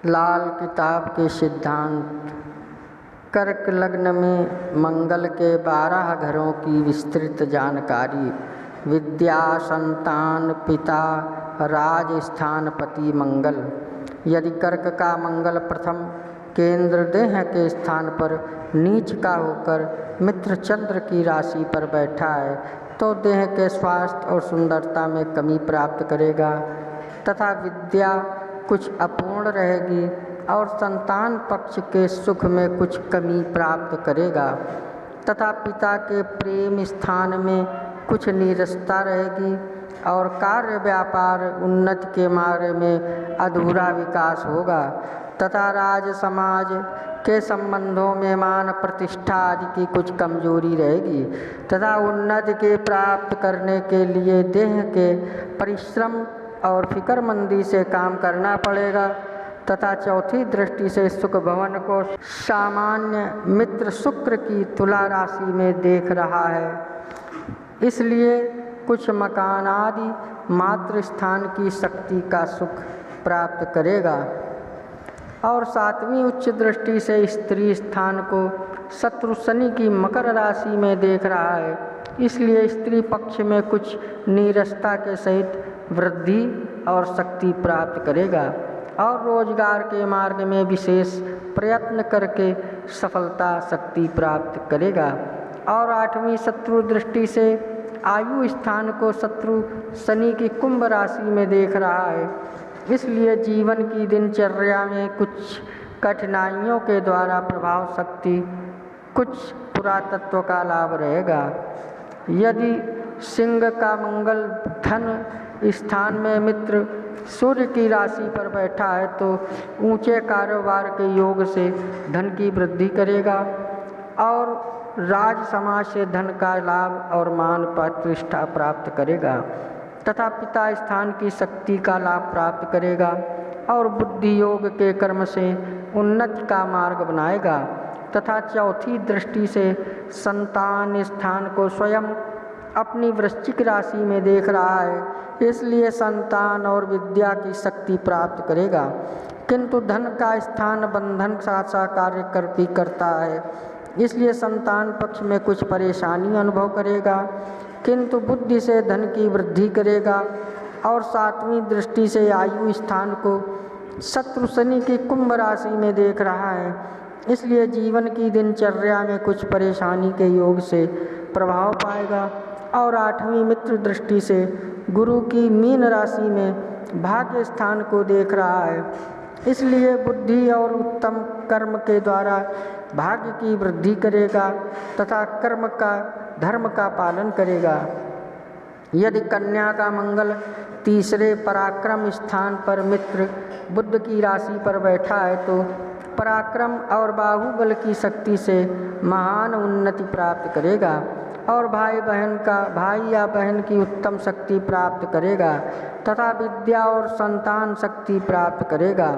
लाल किताब के सिद्धांत। कर्क लग्न में मंगल के 12 घरों की विस्तृत जानकारी। विद्या, संतान, पिता, राजस्थानपति मंगल। यदि कर्क का मंगल प्रथम केंद्र देह के स्थान पर नीच का होकर मित्र चंद्र की राशि पर बैठा है तो देह के स्वास्थ्य और सुंदरता में कमी प्राप्त करेगा तथा विद्या कुछ अपूर्ण रहेगी और संतान पक्ष के सुख में कुछ कमी प्राप्त करेगा तथा पिता के प्रेम स्थान में कुछ नीरसता रहेगी और कार्य व्यापार उन्नति के मार्ग में अधूरा विकास होगा तथा राज समाज के संबंधों में मान प्रतिष्ठा आदि की कुछ कमजोरी रहेगी तथा उन्नति के प्राप्त करने के लिए देह के परिश्रम और फिक्रमंदी से काम करना पड़ेगा तथा चौथी दृष्टि से सुख भवन को सामान्य मित्र शुक्र की तुला राशि में देख रहा है, इसलिए कुछ मकान आदि मातृ स्थान की शक्ति का सुख प्राप्त करेगा। और सातवीं उच्च दृष्टि से स्त्री स्थान को शत्रु शनि की मकर राशि में देख रहा है, इसलिए स्त्री पक्ष में कुछ नीरसता के सहित वृद्धि और शक्ति प्राप्त करेगा और रोजगार के मार्ग में विशेष प्रयत्न करके सफलता शक्ति प्राप्त करेगा। और आठवीं शत्रु दृष्टि से आयु स्थान को शत्रु शनि की कुंभ राशि में देख रहा है, इसलिए जीवन की दिनचर्या में कुछ कठिनाइयों के द्वारा प्रभाव शक्ति कुछ पुरातत्व का लाभ रहेगा। यदि सिंह का मंगल धन स्थान में मित्र सूर्य की राशि पर बैठा है तो ऊंचे कारोबार के योग से धन की वृद्धि करेगा और राज समाज से धन का लाभ और मान प्रतिष्ठा प्राप्त करेगा तथा पिता स्थान की शक्ति का लाभ प्राप्त करेगा और बुद्धि योग के कर्म से उन्नति का मार्ग बनाएगा तथा चौथी दृष्टि से संतान स्थान को स्वयं अपनी वृश्चिक राशि में देख रहा है, इसलिए संतान और विद्या की शक्ति प्राप्त करेगा किंतु धन का स्थान बंधन सा कार्य करता है, इसलिए संतान पक्ष में कुछ परेशानी अनुभव करेगा किंतु बुद्धि से धन की वृद्धि करेगा। और सातवीं दृष्टि से आयु स्थान को शत्रु शनि की कुंभ राशि में देख रहा है, इसलिए जीवन की दिनचर्या में कुछ परेशानी के योग से प्रभाव पाएगा। और आठवीं मित्र दृष्टि से गुरु की मीन राशि में भाग्य स्थान को देख रहा है, इसलिए बुद्धि और उत्तम कर्म के द्वारा भाग्य की वृद्धि करेगा तथा कर्म का धर्म का पालन करेगा। यदि कन्या का मंगल तीसरे पराक्रम स्थान पर मित्र बुध की राशि पर बैठा है तो पराक्रम और बाहुबल की शक्ति से महान उन्नति प्राप्त करेगा और भाई या बहन की उत्तम शक्ति प्राप्त करेगा तथा विद्या और संतान शक्ति प्राप्त करेगा।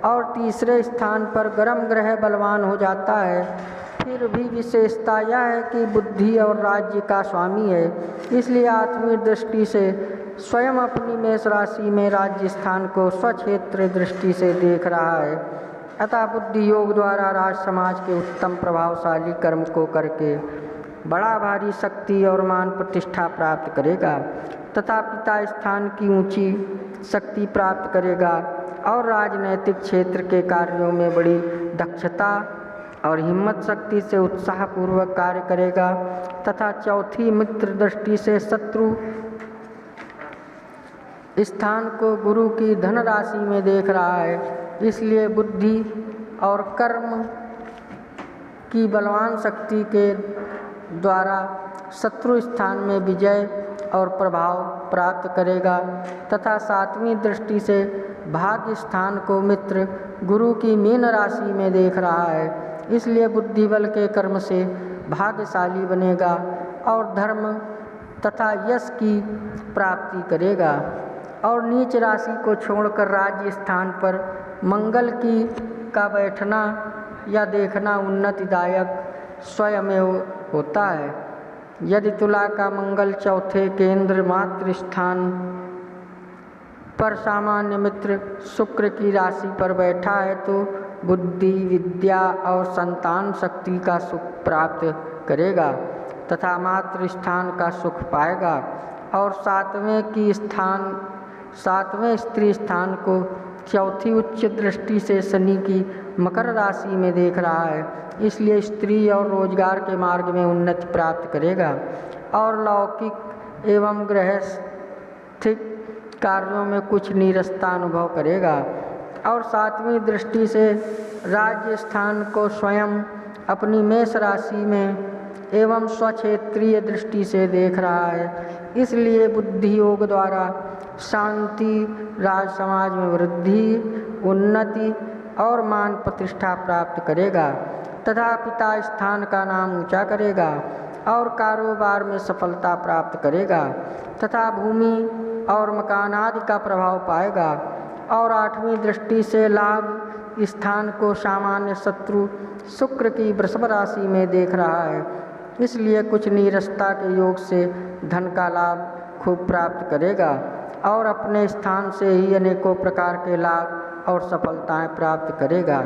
और तीसरे स्थान पर गर्म ग्रह बलवान हो जाता है, फिर भी विशेषता यह है कि बुद्धि और राज्य का स्वामी है, इसलिए आठवीं दृष्टि से स्वयं अपनी मेष राशि में राज्य स्थान को स्वक्षेत्र दृष्टि से देख रहा है अतः बुद्धि योग द्वारा राज समाज के उत्तम प्रभावशाली कर्म को करके बड़ा भारी शक्ति और मान प्रतिष्ठा प्राप्त करेगा तथा पिता स्थान की ऊंची शक्ति प्राप्त करेगा और राजनैतिक क्षेत्र के कार्यों में बड़ी दक्षता और हिम्मत शक्ति से उत्साहपूर्वक कार्य करेगा तथा चौथी मित्र दृष्टि से शत्रु स्थान को गुरु की धन राशि में देख रहा है, इसलिए बुद्धि और कर्म की बलवान शक्ति के द्वारा शत्रु स्थान में विजय और प्रभाव प्राप्त करेगा तथा सातवीं दृष्टि से भाग्य स्थान को मित्र गुरु की मीन राशि में देख रहा है, इसलिए बुद्धि बल के कर्म से भाग्यशाली बनेगा और धर्म तथा यश की प्राप्ति करेगा। और नीच राशि को छोड़कर राज्य स्थान पर मंगल का बैठना या देखना उन्नतिदायक स्वयं होता है। यदि तुला का मंगल चौथे केंद्र मातृ स्थान पर सामान्य मित्र शुक्र की राशि पर बैठा है तो बुद्धि, विद्या और संतान शक्ति का सुख प्राप्त करेगा तथा मातृ स्थान का सुख पाएगा। और सातवें स्त्री स्थान को चौथी उच्च दृष्टि से शनि की मकर राशि में देख रहा है, इसलिए स्त्री और रोजगार के मार्ग में उन्नति प्राप्त करेगा और लौकिक एवं गृहस्थिक कार्यों में कुछ नीरसता अनुभव करेगा। और सातवीं दृष्टि से राज्य स्थान को स्वयं अपनी मेष राशि में एवं स्वक्षेत्रीय दृष्टि से देख रहा है, इसलिए बुद्धि योग द्वारा शांति, राज समाज में वृद्धि, उन्नति और मान प्रतिष्ठा प्राप्त करेगा तथा पिता स्थान का नाम ऊंचा करेगा और कारोबार में सफलता प्राप्त करेगा तथा भूमि और मकान आदि का प्रभाव पाएगा। और आठवीं दृष्टि से लाभ स्थान को सामान्य शत्रु शुक्र की वृषभ राशि में देख रहा है, इसलिए कुछ नीरसता के योग से धन का लाभ खूब प्राप्त करेगा और अपने स्थान से ही अनेकों प्रकार के लाभ और सफलताएं प्राप्त करेगा।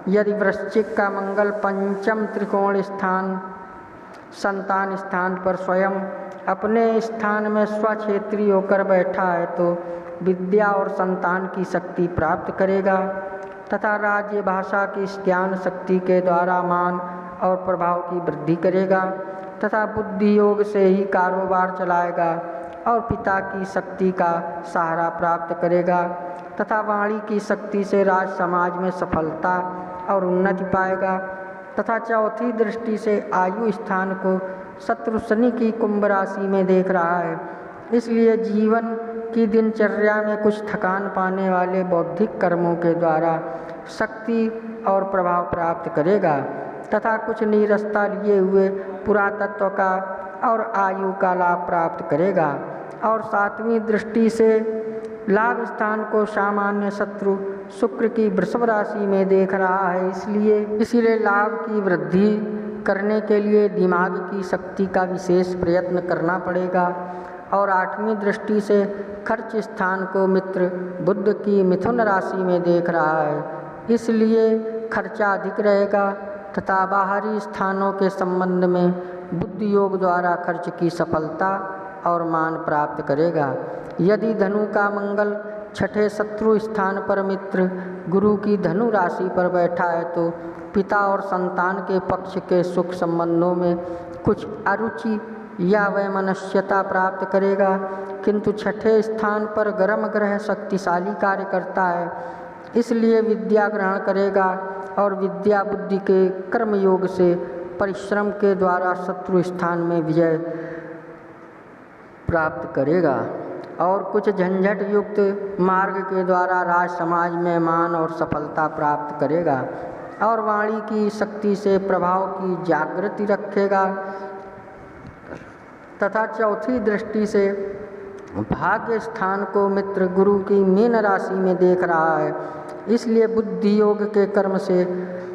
यदि वृश्चिक का मंगल पंचम त्रिकोण स्थान संतान स्थान पर स्वयं अपने स्थान में स्वक्षेत्री होकर बैठा है तो विद्या और संतान की शक्ति प्राप्त करेगा तथा राज्य भाषा की ज्ञान शक्ति के द्वारा मान और प्रभाव की वृद्धि करेगा तथा बुद्धि योग से ही कारोबार चलाएगा और पिता की शक्ति का सहारा प्राप्त करेगा तथा वाणी की शक्ति से राज समाज में सफलता और उन्नति पाएगा तथा चौथी दृष्टि से आयु स्थान को शत्रु शनि की कुंभ राशि में देख रहा है, इसलिए जीवन की दिनचर्या में कुछ थकान पाने वाले बौद्धिक कर्मों के द्वारा शक्ति और प्रभाव प्राप्त करेगा तथा कुछ नीरसता लिए हुए पुरातत्व का और आयु का लाभ प्राप्त करेगा। और सातवीं दृष्टि से लाभ स्थान को सामान्य शत्रु शुक्र की वृषभ राशि में देख रहा है, इसलिए लाभ की वृद्धि करने के लिए दिमाग की शक्ति का विशेष प्रयत्न करना पड़ेगा। और आठवीं दृष्टि से खर्च स्थान को मित्र बुध की मिथुन राशि में देख रहा है, इसलिए खर्चा अधिक रहेगा तथा बाहरी स्थानों के संबंध में बुद्धि योग द्वारा खर्च की सफलता और मान प्राप्त करेगा। यदि धनु का मंगल छठे शत्रु स्थान पर मित्र गुरु की धनु राशि पर बैठा है तो पिता और संतान के पक्ष के सुख संबंधों में कुछ अरुचि या वैमनस्यता प्राप्त करेगा, किंतु छठे स्थान पर गर्म ग्रह शक्तिशाली कार्य करता है, इसलिए विद्या ग्रहण करेगा और विद्या बुद्धि के कर्म योग से परिश्रम के द्वारा शत्रु स्थान में विजय प्राप्त करेगा और कुछ झंझट युक्त मार्ग के द्वारा राज समाज में मान और सफलता प्राप्त करेगा और वाणी की शक्ति से प्रभाव की जागृति रखेगा तथा चौथी दृष्टि से भाग्य स्थान को मित्र गुरु की मीन राशि में देख रहा है, इसलिए बुद्धि योग के कर्म से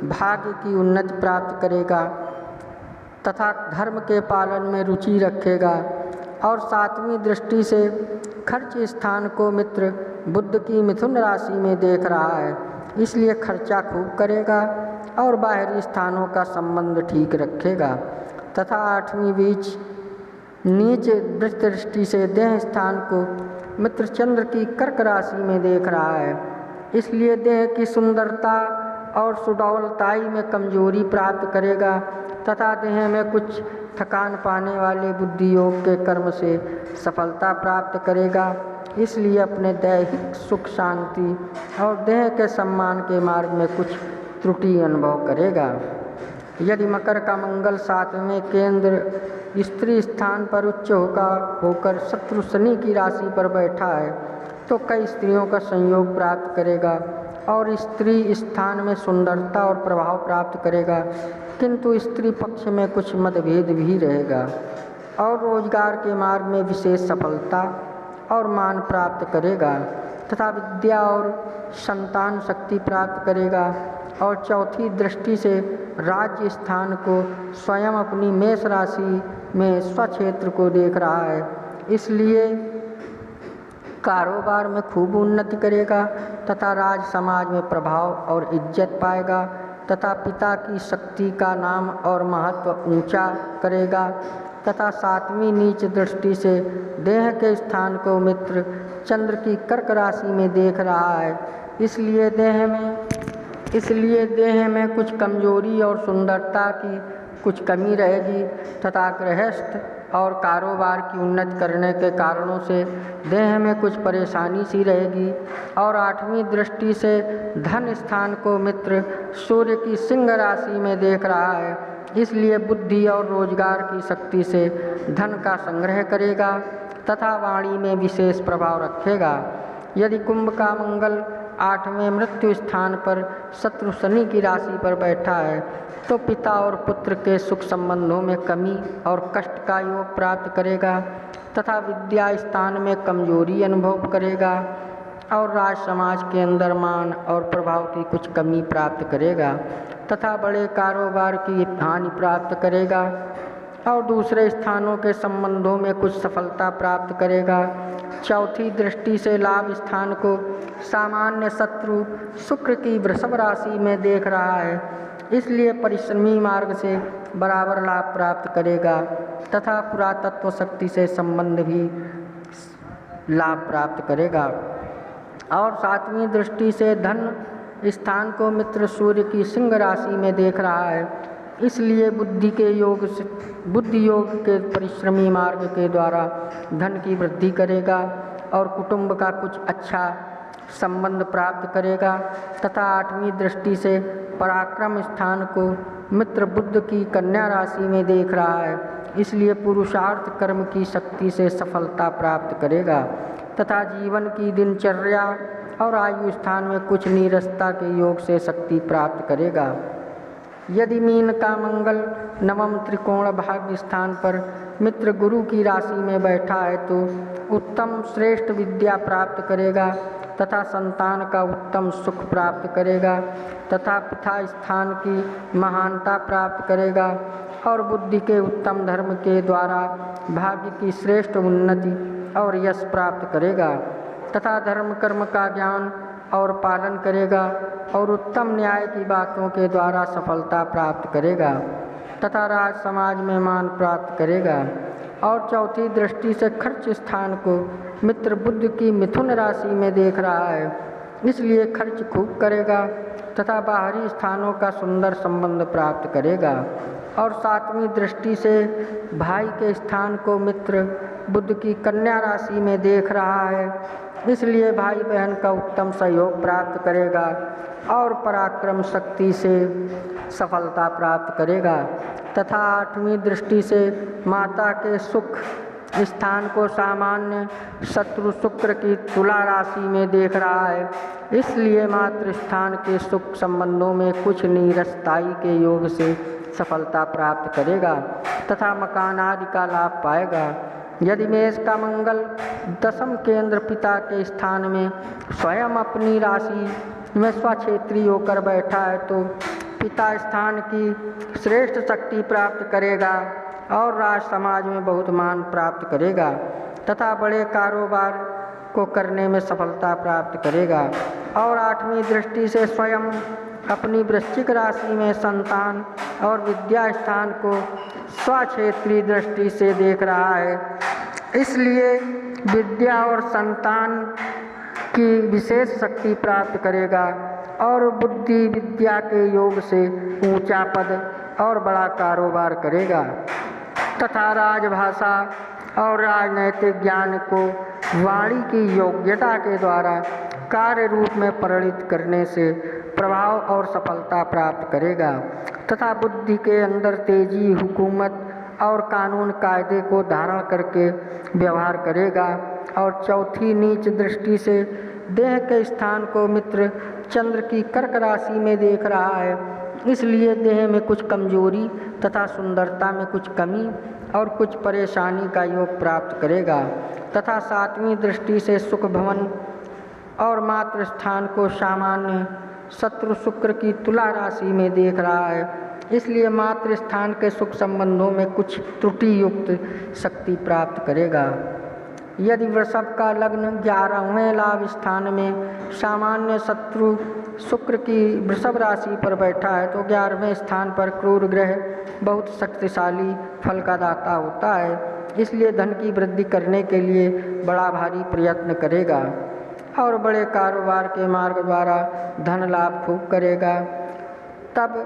भाग्य की उन्नति प्राप्त करेगा तथा धर्म के पालन में रुचि रखेगा। और सातवीं दृष्टि से खर्च स्थान को मित्र बुध की मिथुन राशि में देख रहा है, इसलिए खर्चा खूब करेगा और बाहरी स्थानों का संबंध ठीक रखेगा तथा आठवीं बीच नीच दृष्टि से देह स्थान को मित्र चंद्र की कर्क राशि में देख रहा है, इसलिए देह की सुंदरता और सुडौलताई में कमजोरी प्राप्त करेगा तथा देह में कुछ थकान पाने वाले बुद्धि योग के कर्म से सफलता प्राप्त करेगा, इसलिए अपने दैहिक सुख शांति और देह के सम्मान के मार्ग में कुछ त्रुटि अनुभव करेगा। यदि मकर का मंगल सातवें केंद्र स्त्री स्थान पर उच्च होकर शत्रु शनि की राशि पर बैठा है तो कई स्त्रियों का संयोग प्राप्त करेगा और स्त्री स्थान में सुंदरता और प्रभाव प्राप्त करेगा, किंतु स्त्री पक्ष में कुछ मतभेद भी रहेगा और रोजगार के मार्ग में विशेष सफलता और मान प्राप्त करेगा तथा विद्या और संतान शक्ति प्राप्त करेगा। और चौथी दृष्टि से राज्य स्थान को स्वयं अपनी मेष राशि में स्वक्षेत्र को देख रहा है, इसलिए कारोबार में खूब उन्नति करेगा तथा राज समाज में प्रभाव और इज्जत पाएगा तथा पिता की शक्ति का नाम और महत्व ऊंचा करेगा तथा 7वीं नीच दृष्टि से देह के स्थान को मित्र चंद्र की कर्क राशि में देख रहा है। इसलिए देह में कुछ कमजोरी और सुंदरता की कुछ कमी रहेगी तथा गृहस्थ और कारोबार की उन्नति करने के कारणों से देह में कुछ परेशानी सी रहेगी। और 8वीं दृष्टि से धन स्थान को मित्र सूर्य की सिंह राशि में देख रहा है। इसलिए बुद्धि और रोजगार की शक्ति से धन का संग्रह करेगा तथा वाणी में विशेष प्रभाव रखेगा। यदि कुंभ का मंगल 8वें मृत्यु स्थान पर शत्रु शनि की राशि पर बैठा है तो पिता और पुत्र के सुख संबंधों में कमी और कष्ट का योग प्राप्त करेगा तथा विद्या स्थान में कमजोरी अनुभव करेगा और राज समाज के अंदर मान और प्रभाव की कुछ कमी प्राप्त करेगा तथा बड़े कारोबार की हानि प्राप्त करेगा और दूसरे स्थानों के संबंधों में कुछ सफलता प्राप्त करेगा। चौथी दृष्टि से लाभ स्थान को सामान्य शत्रु शुक्र की वृषभ राशि में देख रहा है। इसलिए परिश्रमी मार्ग से बराबर लाभ प्राप्त करेगा तथा पुरातत्व शक्ति से संबंध भी लाभ प्राप्त करेगा। और 7वीं दृष्टि से धन स्थान को मित्र सूर्य की सिंह राशि में देख रहा है। इसलिए बुद्धि योग के परिश्रमी मार्ग के द्वारा धन की वृद्धि करेगा और कुटुंब का कुछ अच्छा संबंध प्राप्त करेगा तथा 8वीं दृष्टि से पराक्रम स्थान को मित्र बुध की कन्या राशि में देख रहा है। इसलिए पुरुषार्थ कर्म की शक्ति से सफलता प्राप्त करेगा तथा जीवन की दिनचर्या और आयु स्थान में कुछ नीरसता के योग से शक्ति प्राप्त करेगा। यदि मीन का मंगल 9वें त्रिकोण भाग्य स्थान पर मित्र गुरु की राशि में बैठा है तो उत्तम श्रेष्ठ विद्या प्राप्त करेगा तथा संतान का उत्तम सुख प्राप्त करेगा तथा पिता स्थान की महानता प्राप्त करेगा और बुद्धि के उत्तम धर्म के द्वारा भाग्य की श्रेष्ठ उन्नति और यश प्राप्त करेगा तथा धर्म कर्म का ज्ञान और पालन करेगा और उत्तम न्याय की बातों के द्वारा सफलता प्राप्त करेगा तथा राज समाज में मान प्राप्त करेगा। और चौथी दृष्टि से खर्च स्थान को मित्र बुध की मिथुन राशि में देख रहा है। इसलिए खर्च खूब करेगा तथा बाहरी स्थानों का सुंदर संबंध प्राप्त करेगा। और 7वीं दृष्टि से भाई के स्थान को मित्र बुध की कन्या राशि में देख रहा है। इसलिए भाई बहन का उत्तम सहयोग प्राप्त करेगा और पराक्रम शक्ति से सफलता प्राप्त करेगा तथा 8वीं दृष्टि से माता के सुख स्थान को सामान्य शत्रु शुक्र की तुला राशि में देख रहा है। इसलिए मातृ स्थान के सुख संबंधों में कुछ नीरसताई के योग से सफलता प्राप्त करेगा तथा मकान आदि का लाभ पाएगा। यदि मेष का मंगल 10वें केंद्र पिता के स्थान में स्वयं अपनी राशि में स्वक्षेत्री होकर बैठा है तो पिता स्थान की श्रेष्ठ शक्ति प्राप्त करेगा और राज समाज में बहुत मान प्राप्त करेगा तथा बड़े कारोबार को करने में सफलता प्राप्त करेगा। और 8वीं दृष्टि से स्वयं अपनी वृश्चिक राशि में संतान और विद्या स्थान को स्वक्षेत्री दृष्टि से देख रहा है। इसलिए विद्या और संतान की विशेष शक्ति प्राप्त करेगा और बुद्धि विद्या के योग से ऊंचा पद और बड़ा कारोबार करेगा तथा राजभाषा और राजनैतिक ज्ञान को वाणी की योग्यता के द्वारा कार्य रूप में परिणित करने से प्रभाव और सफलता प्राप्त करेगा तथा बुद्धि के अंदर तेजी, हुकूमत और कानून कायदे को धारण करके व्यवहार करेगा। और चौथी नीच दृष्टि से देह के स्थान को मित्र चंद्र की कर्क राशि में देख रहा है। इसलिए देह में कुछ कमजोरी तथा सुंदरता में कुछ कमी और कुछ परेशानी का योग प्राप्त करेगा तथा 7वीं दृष्टि से सुख भवन और मातृ स्थान को सामान्य शत्रु शुक्र की तुला राशि में देख रहा है। इसलिए मातृ स्थान के सुख संबंधों में कुछ त्रुटि युक्त शक्ति प्राप्त करेगा यदि वृषभ का लग्न 11वें लाभ स्थान में सामान्य शत्रु शुक्र की वृषभ राशि पर बैठा है तो 11वें स्थान पर क्रूर ग्रह बहुत शक्तिशाली फल का दाता होता है। इसलिए धन की वृद्धि करने के लिए बड़ा भारी प्रयत्न करेगा और बड़े कारोबार के मार्ग द्वारा धन लाभ खूब करेगा। तब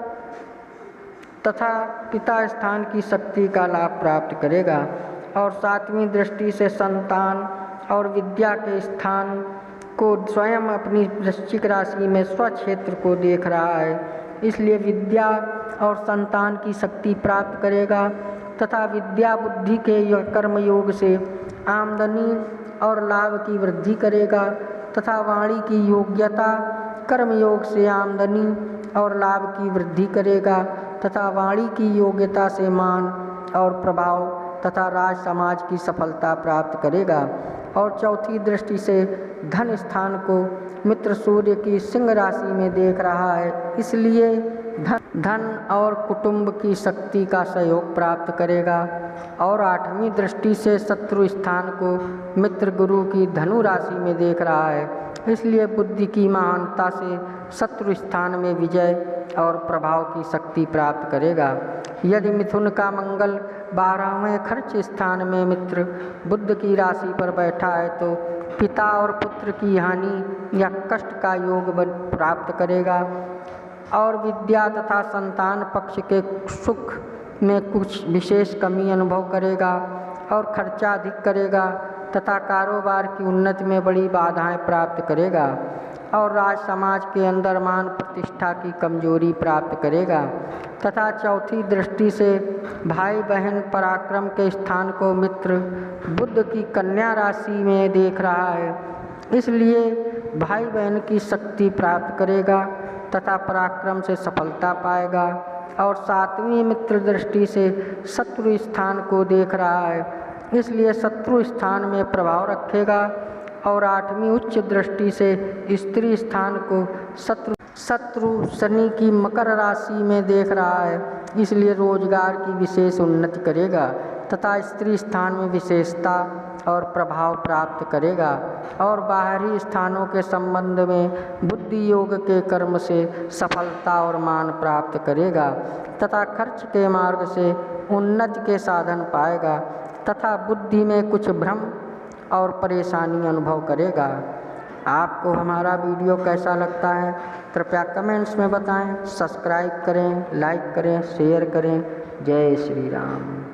तथा पिता स्थान की शक्ति का लाभ प्राप्त करेगा और 7वीं दृष्टि से संतान और विद्या के स्थान को स्वयं अपनी वृश्चिक राशि में स्वक्षेत्र को देख रहा है। इसलिए विद्या और संतान की शक्ति प्राप्त करेगा तथा विद्या बुद्धि के कर्म योग से आमदनी और लाभ की वृद्धि करेगा तथा वाणी की योग्यता कर्म योग से आमदनी और लाभ की वृद्धि करेगा तथा वाणी की योग्यता से मान और प्रभाव तथा राज समाज की सफलता प्राप्त करेगा। और 4थी दृष्टि से धन स्थान को मित्र सूर्य की सिंह राशि में देख रहा है। इसलिए धन और कुटुंब की शक्ति का सहयोग प्राप्त करेगा। और 8वीं दृष्टि से शत्रु स्थान को मित्र गुरु की धनु राशि में देख रहा है। इसलिए बुद्धि की महानता से शत्रु स्थान में विजय और प्रभाव की शक्ति प्राप्त करेगा। यदि मिथुन का मंगल 12वें खर्च स्थान में मित्र बुध की राशि पर बैठा है तो पिता और पुत्र की हानि या कष्ट का योग प्राप्त करेगा और विद्या तथा संतान पक्ष के सुख में कुछ विशेष कमी अनुभव करेगा और खर्चा अधिक करेगा तथा कारोबार की उन्नति में बड़ी बाधाएं प्राप्त करेगा और राज समाज के अंदर मान प्रतिष्ठा की कमजोरी प्राप्त करेगा तथा 4थी दृष्टि से भाई बहन पराक्रम के स्थान को मित्र बुध की कन्या राशि में देख रहा है। इसलिए भाई बहन की शक्ति प्राप्त करेगा तथा पराक्रम से सफलता पाएगा। और 7वीं मित्र दृष्टि से शत्रु स्थान को देख रहा है, इसलिए शत्रु स्थान में प्रभाव रखेगा। और 8वीं उच्च दृष्टि से स्त्री स्थान को शत्रु शनि की मकर राशि में देख रहा है, इसलिए रोजगार की विशेष उन्नति करेगा तथा स्त्री स्थान में विशेषता और प्रभाव प्राप्त करेगा। और बाहरी स्थानों के संबंध में बुद्धि योग के कर्म से सफलता और मान प्राप्त करेगा तथा खर्च के मार्ग से उन्नति के साधन पाएगा तथा बुद्धि में कुछ भ्रम और परेशानी अनुभव करेगा। आपको हमारा वीडियो कैसा लगता है कृपया कमेंट्स में बताएं। सब्सक्राइब करें, लाइक करें, शेयर करें। जय श्री राम।